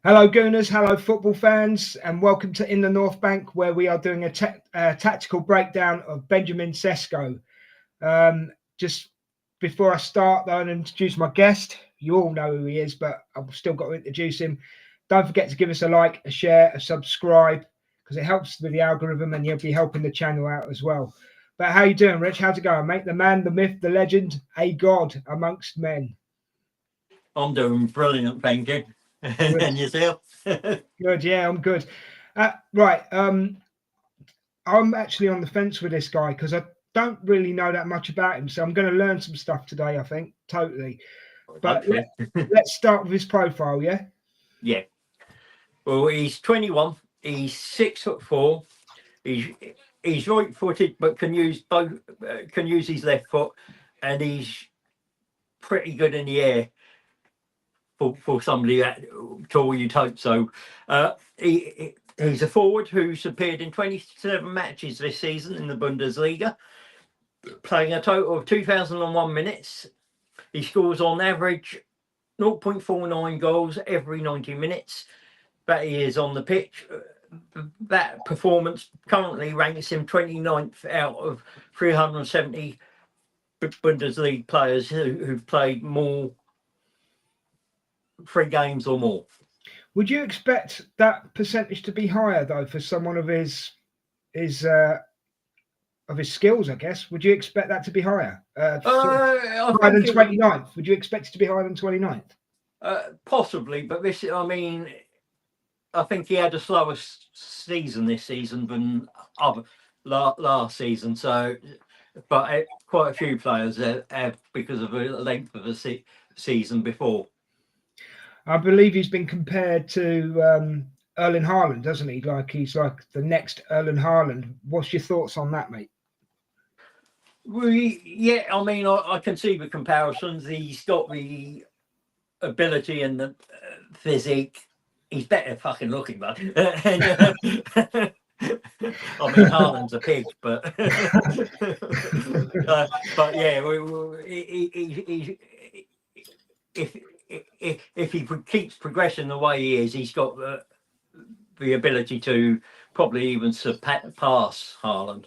Hello, Gooners. Hello, football fans, and welcome to In the North Bank, where we are doing a tactical breakdown of Benjiman Sesko. Just before I start, though, and introduce my guest, you all know who he is, but I've still got to introduce him. Don't forget to give us a like, a share, a subscribe, because it helps with the algorithm, and you'll be helping the channel out as well. But how you doing, Rich? How's it going, mate? The man, the myth, the legend, a god amongst men. I'm doing brilliant, thank you. And yourself? Good, yeah, I'm good. Right, I'm actually on the fence with this guy because I don't really know that much about him, so I'm going to learn some stuff today. I think totally. But let's start with his profile, yeah. Yeah. Well, he's 21. He's 6'4". He's right-footed, but can use both. Can use his left foot, and he's pretty good in the air for somebody that tall. You'd hope so. He's a forward who's appeared in 27 matches this season in the Bundesliga, playing a total of 2,001 minutes. He scores on average 0.49 goals every 90 minutes that he is on the pitch. That performance currently ranks him 29th out of 370 Bundesliga players who've played more 3 games or more. Would you expect that percentage to be higher though for someone of his skills? I guess. Would you expect that to be higher? Higher than 29th? Would you expect it to be higher than 29th? Possibly, but this, I mean, I think he had a slower season this season than last season. So, but quite a few players have because of the length of the season before. I believe he's been compared to Erling Haaland, doesn't he? Like he's like the next Erling Haaland. What's your thoughts on that, mate? Yeah, I mean, I can see the comparisons. He's got the ability and the physique. He's better fucking looking, bud. I mean, Haaland's a pig, but but yeah, if he keeps progressing the way he is, he's got the ability to probably even surpass Haaland.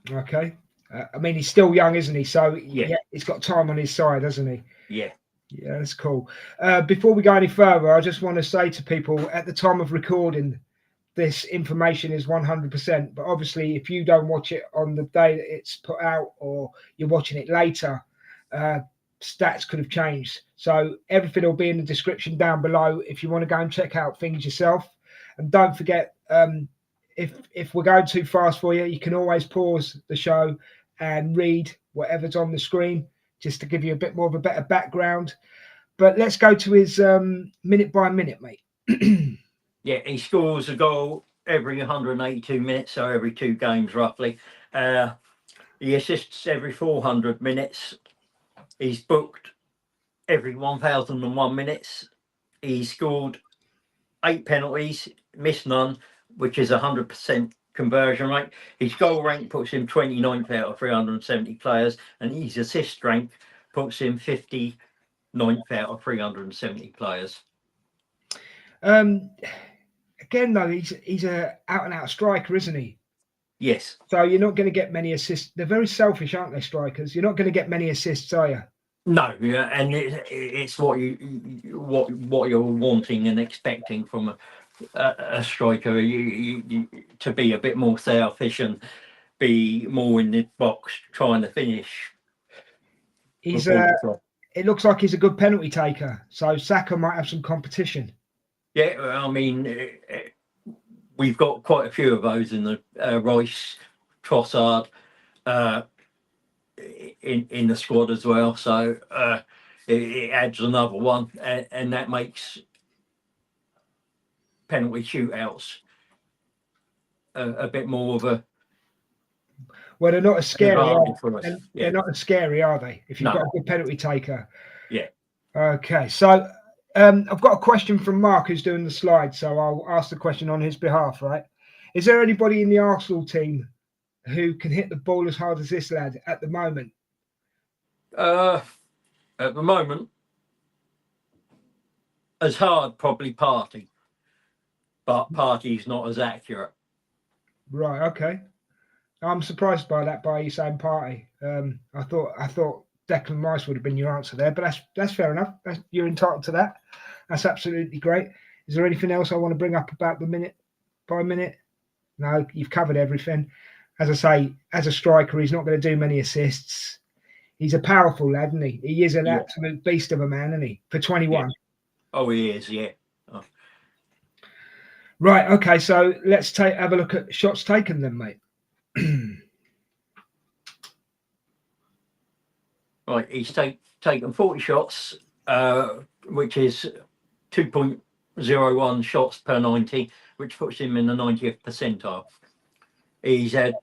Okay. I mean, he's still young, isn't he? So yeah, he's got time on his side, hasn't he? Yeah. Yeah, that's cool. Before we go any further, I just want to say to people at the time of recording, this information is 100%. But obviously, if you don't watch it on the day that it's put out or you're watching it later, stats could have changed. So everything will be in the description down below if you want to go and check out things yourself. And don't forget, if we're going too fast for you, you can always pause the show and read whatever's on the screen, just to give you a bit more of a better background. But let's go to his minute by minute, mate. Yeah, he scores a goal every 182 minutes, so every 2 games roughly. He assists every 400 minutes. He's booked every 1,001 minutes. He scored 8 penalties, missed none, which is 100% conversion rate. His goal rank puts him 29th out of 370 players, and his assist rank puts him 59th out of 370 players. Again, though, he's a out and out striker, isn't he? Yes. So you're not going to get many assists. They're very selfish, aren't they, strikers? You're not going to get many assists, are you? No, yeah, and it's what you're wanting and expecting from a striker. You to be a bit more selfish and be more in the box trying to finish. It looks like he's a good penalty taker, so Saka might have some competition. Yeah, I mean, we've got quite a few of those in the Rice, Trossard, in the squad as well. So it adds another one, and that makes penalty shootouts a bit more of a. Well, they're not as scary. They're not as scary, are they? If you've got a good penalty taker. Yeah. Okay, so I've got a question from Mark who's doing the slide, so I'll ask the question on his behalf. Right? Is there anybody in the Arsenal team who can hit the ball as hard as this lad at the moment? At the moment, as hard, probably Partey. but Party's not as accurate. Right. Okay. I'm surprised by that. By you saying Party, I thought Declan Rice would have been your answer there, but that's fair enough. You're entitled to that. That's absolutely great. Is there anything else I want to bring up about the minute by minute? No, you've covered everything. As I say, as a striker, he's not going to do many assists. He's a powerful lad, isn't he? He is an absolute beast of a man, isn't he? For 21. Yeah. Oh, he is, yeah. Oh. Right, okay, so let's have a look at shots taken then, mate. Right, he's taken 40 shots, which is 2.01 shots per 90, which puts him in the 90th percentile. He's had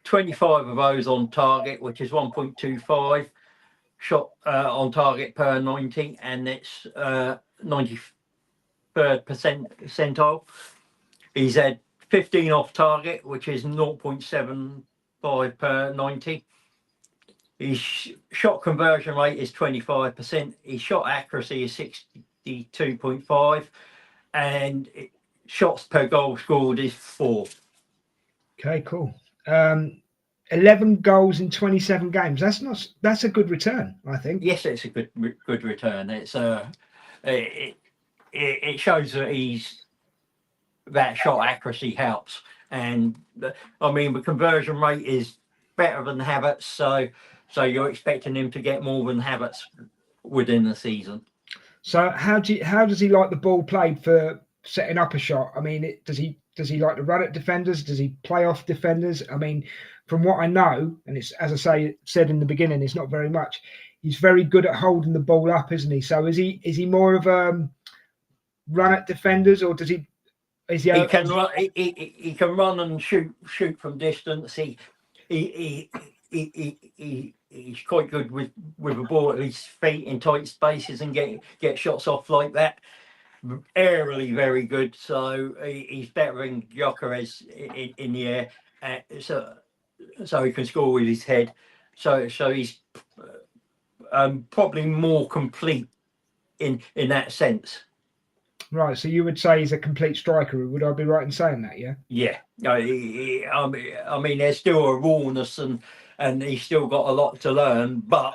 25 of those on target, which is 1.25 shot on target per 90, and it's 93rd percentile. He's had 15 off target, which is 0.75 per 90. His shot conversion rate is 25%. His shot accuracy is 62.5, and shots per goal scored is 4. Okay, cool. 11 goals in 27 games. That's a good return, I think. Yes, it's a good return. It's it shows that that shot accuracy helps, and I mean the conversion rate is better than Havertz, so you're expecting him to get more than Havertz within the season. So how does he like the ball played for setting up a shot? I mean, does he like to run at defenders? Does he play off defenders? I mean, from what I know, and it's, as I said in the beginning, it's not very much. He's very good at holding the ball up, isn't he? So is he more of a run at defenders, or does he? He can run. He can run and shoot from distance. He's quite good with a ball at his feet in tight spaces and get shots off like that. Aerially very good, so he's better than Gyokeres in the air, so he can score with his head. So he's probably more complete in that sense. Right, so you would say he's a complete striker. Would I be right in saying that? Yeah. Yeah. I mean, there's still a rawness and he's still got a lot to learn, but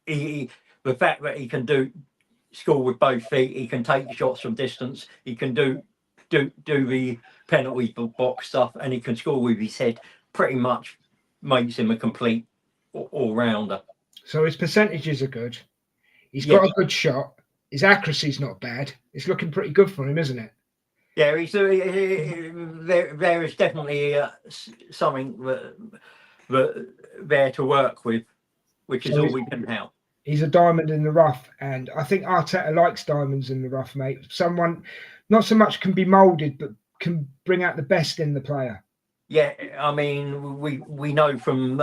the fact that he can score with both feet, he can take shots from distance, he can do the penalty box stuff, and he can score with his head, pretty much makes him a complete all-rounder. So his percentages are good. He's got a good shot. His accuracy's not bad. It's looking pretty good for him, isn't it? Yeah, there is definitely something that there to work with, which is all we can help. He's a diamond in the rough, and I think Arteta likes diamonds in the rough, mate. Someone not so much can be moulded, but can bring out the best in the player. Yeah, I mean, we know from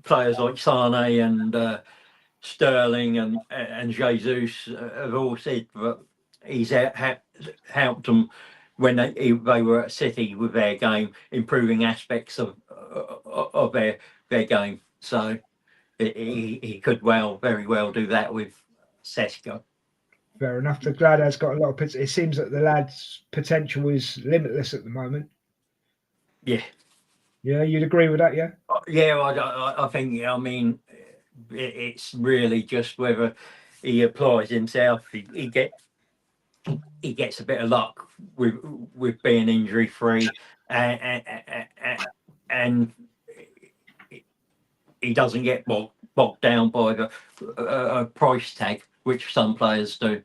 players like Sane and Sterling and Jesus have all said that he's helped them when they were at City with their game, improving aspects of their game. So he could very well do that with Sesko. Fair enough. The lad has got a lot of potential. It seems that the lad's potential is limitless at the moment. Yeah. Yeah, you'd agree with that, yeah? Yeah, I think, I mean, it's really just whether he applies himself. He gets a bit of luck with being injury free, and he doesn't get bogged down by the price tag, which some players do.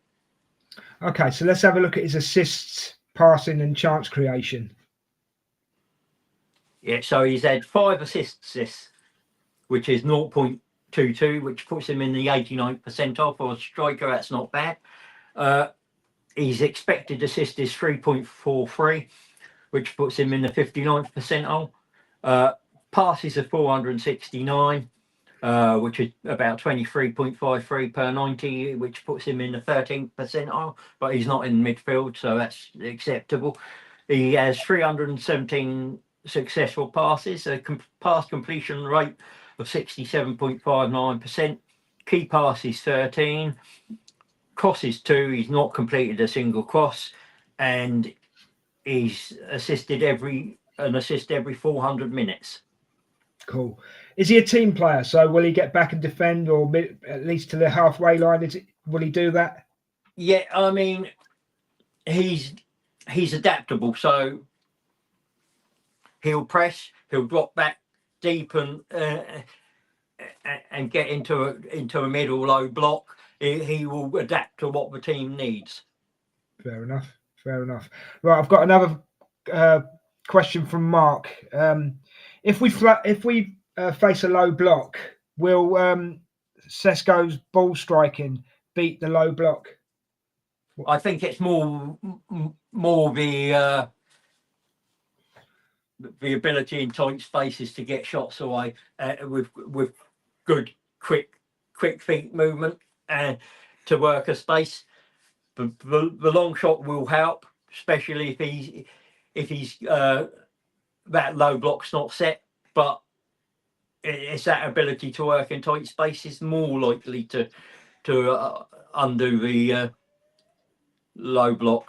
Okay, so let's have a look at his assists, passing, and chance creation. Yeah, so he's had 5 assists, which is 0.22, which puts him in the 89th percentile for a striker. That's not bad. His expected assist is 3.43, which puts him in the 59th percentile. Passes are 469, which is about 23.53 per 90, which puts him in the 13th percentile, but he's not in midfield, so that's acceptable. He has 317 successful passes, a pass completion rate of 67.59%. Key passes 13, crosses 2. He's not completed a single cross, and he's assisted every 400 minutes. Cool. Is he a team player? So will he get back and defend, or at least to the halfway line? Will he do that? Yeah, I mean, he's adaptable, so he'll press, he'll drop back deep and get into a middle low block. He will adapt to what the team needs. Fair enough. Fair enough. Right, I've got another question from Mark. If we face a low block, will Sesko's ball striking beat the low block? I think it's more the ability in tight spaces to get shots away with good quick feet movement and to work a space. The long shot will help, especially if he's that low block's not set, but it's that ability to work in tight spaces more likely to undo the low block.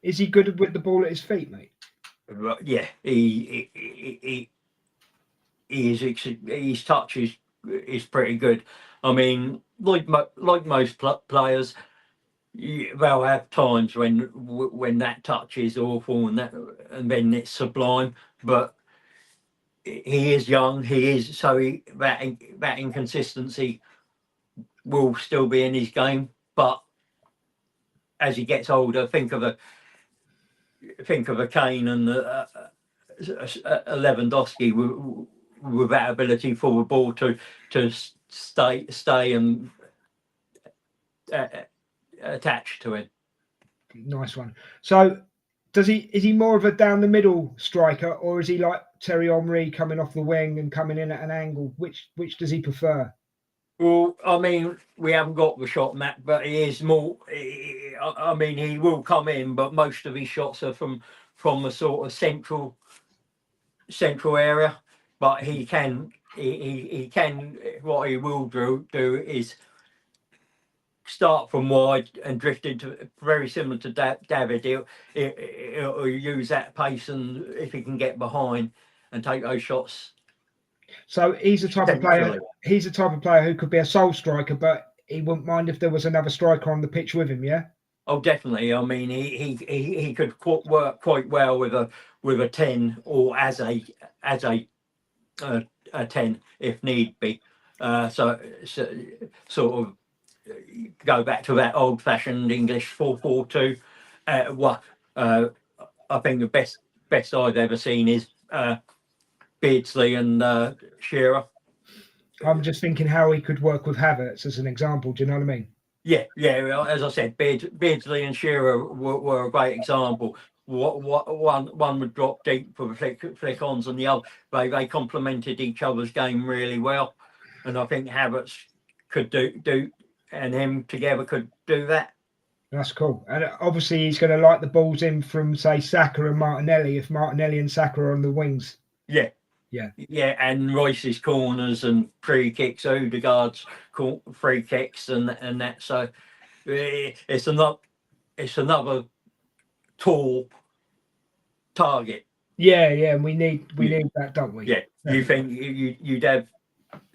Is he good with the ball at his feet, mate? Yeah, he is. His touch is pretty good. I mean, like most players, they'll have times when that touch is awful and then it's sublime. But he is young. He is that inconsistency will still be in his game. But as he gets older, think of a Kane and a Lewandowski with that ability for the ball to stay and attach to it. Nice one. So is he more of a down the middle striker, or is he like Thierry Henry coming off the wing and coming in at an angle? Which does he prefer? Well, I mean, we haven't got the shot map, but he is more. I mean, he will come in, but most of his shots are from a sort of central area. But he can. What he will do is start from wide and drift into, very similar to David. He'll use that pace, and if he can get behind and take those shots. So he's the type of player. He's the type of player who could be a sole striker, but he wouldn't mind if there was another striker on the pitch with him. Yeah. Oh, definitely. I mean, he could work quite well with a 10 or as a 10 if need be. So sort of go back to that old-fashioned English 4-4-2. I think the best I've ever seen is Beardsley and Shearer. I'm just thinking how he could work with Havertz as an example. Do you know what I mean? Yeah. As I said, Beardsley and Shearer were a great example. One would drop deep for the flick-ons, and the other they complemented each other's game really well. And I think Havertz could do, and him together could do that. That's cool. And obviously he's going to like the balls in from, say, Saka and Martinelli, if Martinelli and Saka are on the wings. Yeah, and Royce's corners and free kicks, Odegaard's free kicks and that. So it's another tall target. Yeah, and we need that, don't we? Yeah, you think you'd have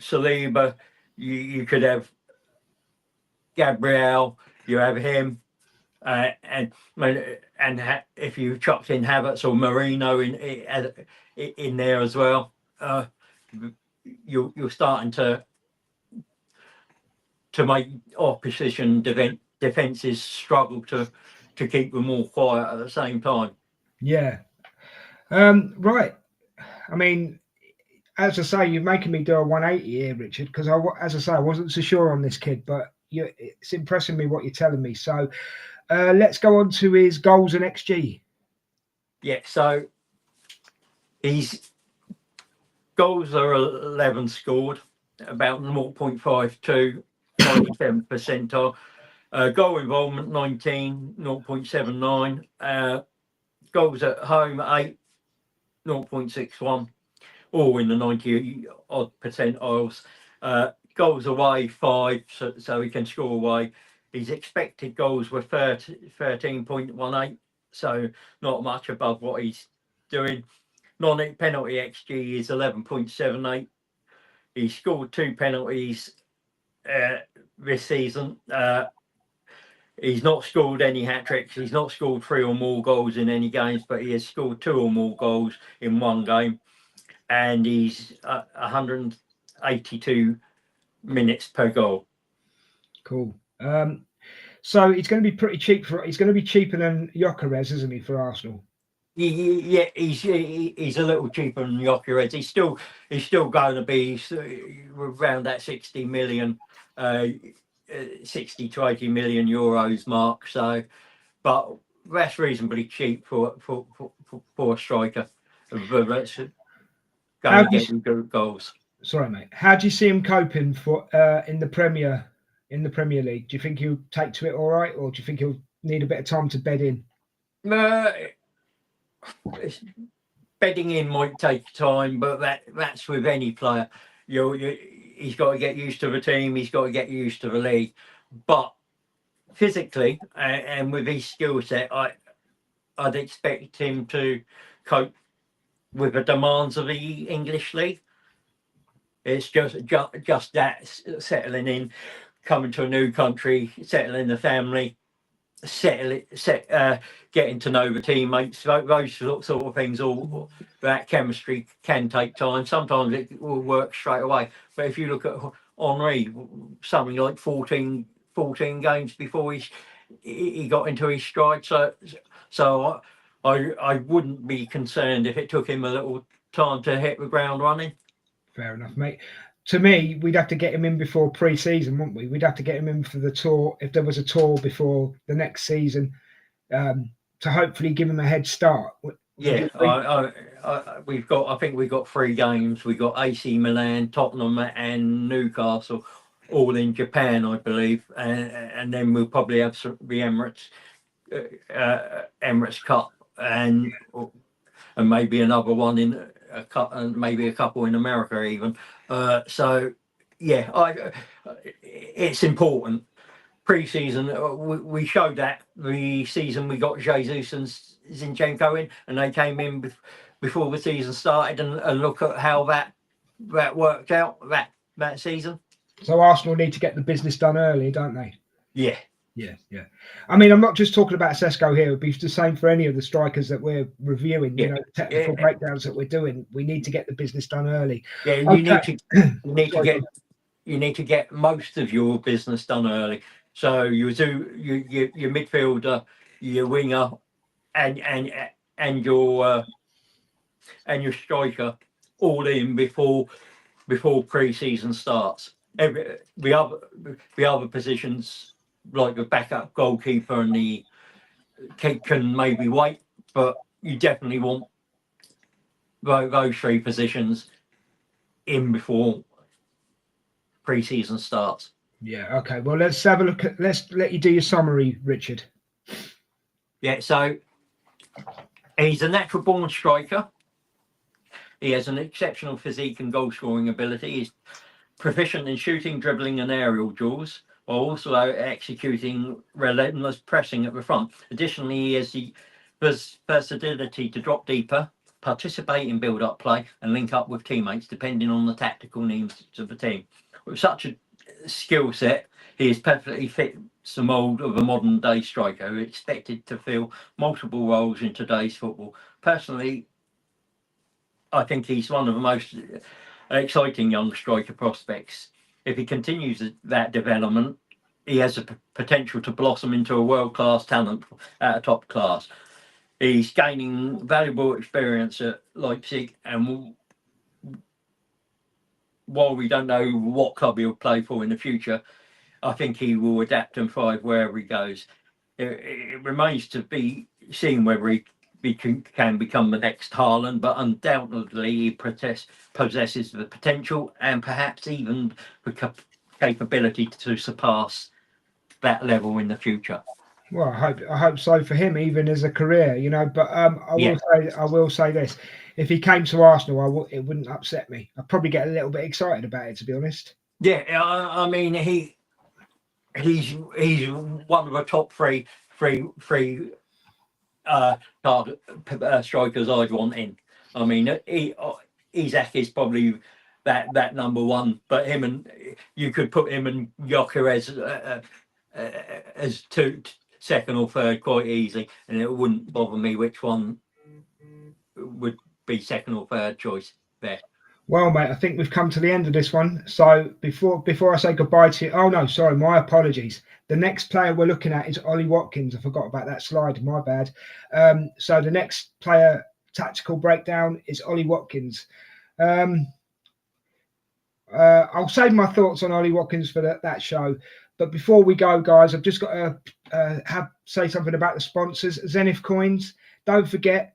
Saliba, you could have Gabriel, you have him, and if you chopped in Havertz or Marino in there as well, you're starting to make opposition defenses struggle to keep them all quiet at the same time. Yeah. Right. I mean, as I say, you're making me do a 180 here, Richard, because I wasn't so sure on this kid, but it's impressing me what you're telling me. So let's go on to his goals and XG. Yeah, so his goals are 11 scored, about 0.52, 97 percentile. Goal involvement 19, 0.79. Goals at home 8, 0.61, all in the 90 odd percentiles. Goals away 5, so he can score away. His expected goals were 13.18, so not much above what he's doing. Non-penalty XG is 11.78. He scored 2 penalties this season. He's not scored any hat-tricks. He's not scored 3 or more goals in any games, but he has scored 2 or more goals in one game. And he's 182 minutes per goal. Cool. So he's going to be pretty cheap he's going to be cheaper than Gyokeres, isn't he, for Arsenal? Yeah, he's a little cheaper than Gyokeres. He's still going to be around that 60 million, 60 to 80 million euros mark. So, but that's reasonably cheap for a striker. That's going to get good goals. Sorry, mate. How do you see him coping in the Premier League? Do you think he'll take to it all right, or do you think he'll need a bit of time to bed in? Bedding in might take time, but that's with any player. He's got to get used to the team. He's got to get used to the league. But physically and with his skill set, I'd expect him to cope with the demands of the English league. It's just that settling in, coming to a new country, settling the family, getting to know the teammates, those sort of things. All that chemistry can take time. Sometimes it will work straight away. But if you look at Henry, something like 14 games before he got into his stride. So I wouldn't be concerned if it took him a little time to hit the ground running. Fair enough, mate. To me, we'd have to get him in before pre-season, wouldn't we? We'd have to get him in for the tour, if there was a tour before the next season, to hopefully give him a head start. Yeah, I think we've got 3 games. We've got AC Milan, Tottenham, and Newcastle, all in Japan, I believe, and then we'll probably have the Emirates Cup and maybe another one in a cup, and maybe a couple in America even. So yeah, it's important. Pre-season, we showed that the season we got Jesus and Zinchenko in, and they came in before the season started, and look at how that worked out that season. So Arsenal need to get the business done early, don't they? Yeah. I mean, I'm not just talking about Sesko here. It'd be the same for any of the strikers that we're reviewing. You know, technical breakdowns that we're doing. We need to get the business done early. Yeah, you need to get most of your business done early. So you do your midfielder, your winger, and your striker all in before pre-season starts. The other positions, like the backup goalkeeper and the can maybe wait, but you definitely want those 3 positions in before pre-season starts. Yeah, okay. Well, let's have a look at. Let's let you do your summary, Richard. Yeah, so he's a natural born striker. He has an exceptional physique and goal scoring ability. He's proficient in shooting, dribbling, and aerial duels, while also executing relentless pressing at the front. Additionally, he has the versatility to drop deeper, participate in build-up play, and link up with teammates depending on the tactical needs of the team. With such a skill set, he is perfectly fit the mould of a modern day striker who is expected to fill multiple roles in today's football. Personally, I think he's one of the most exciting young striker prospects. If he continues that development, he has the potential to blossom into a world-class talent at a top class. He's gaining valuable experience at Leipzig, and while we don't know what club he'll play for in the future, I think he will adapt and thrive wherever he goes. It remains to be seen whether he can become the next Haaland, but undoubtedly he possesses the potential and perhaps even the capability to surpass that level in the future. Well, I hope so for him, even as a career, you know. But I will say this: if he came to Arsenal, it wouldn't upset me. I'd probably get a little bit excited about it, to be honest. Yeah, I mean he's one of the top three target strikers I'd want in. I mean, Isak is probably that number one, but you could put him and Gyokeres as second or third quite easily, and it wouldn't bother me which one would be second or third choice there. Well, mate, I think we've come to the end of this one. So before I say goodbye to you, oh no, sorry, my apologies. The next player we're looking at is Ollie Watkins. I forgot about that slide, my bad. So the next player tactical breakdown is Ollie Watkins. I'll save my thoughts on Ollie Watkins for that show. But before we go, guys, I've just got to say something about the sponsors. Zenith Coins, don't forget,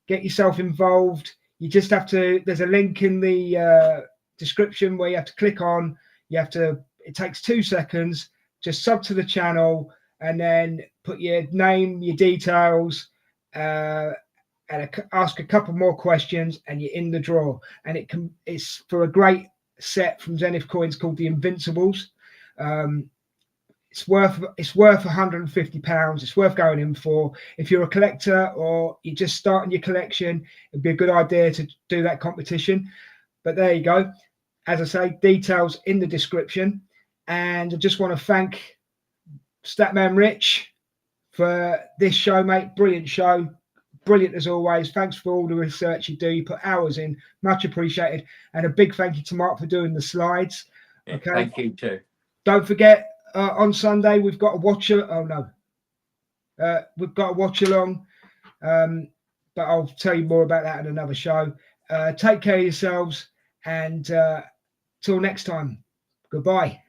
get yourself involved. You just have to, there's a link in the description where you have to click on. It takes 2 seconds, just sub to the channel and then put your name, your details, and ask a couple more questions and you're in the draw. And it's for a great set from Zenith Coins called the Invincibles. It's worth £150. It's worth going in for. If you're a collector or you're just starting your collection, it'd be a good idea to do that competition. But there you go. As I say, details in the description. And I just want to thank Statman Rich for this show, mate. Brilliant show. Brilliant as always. Thanks for all the research you do. You put hours in. Much appreciated. And a big thank you to Mark for doing the slides. Okay. Thank you too. Don't forget, on Sunday we've got a watch. We've got a watch along. But I'll tell you more about that in another show. Take care of yourselves, and till next time. Goodbye.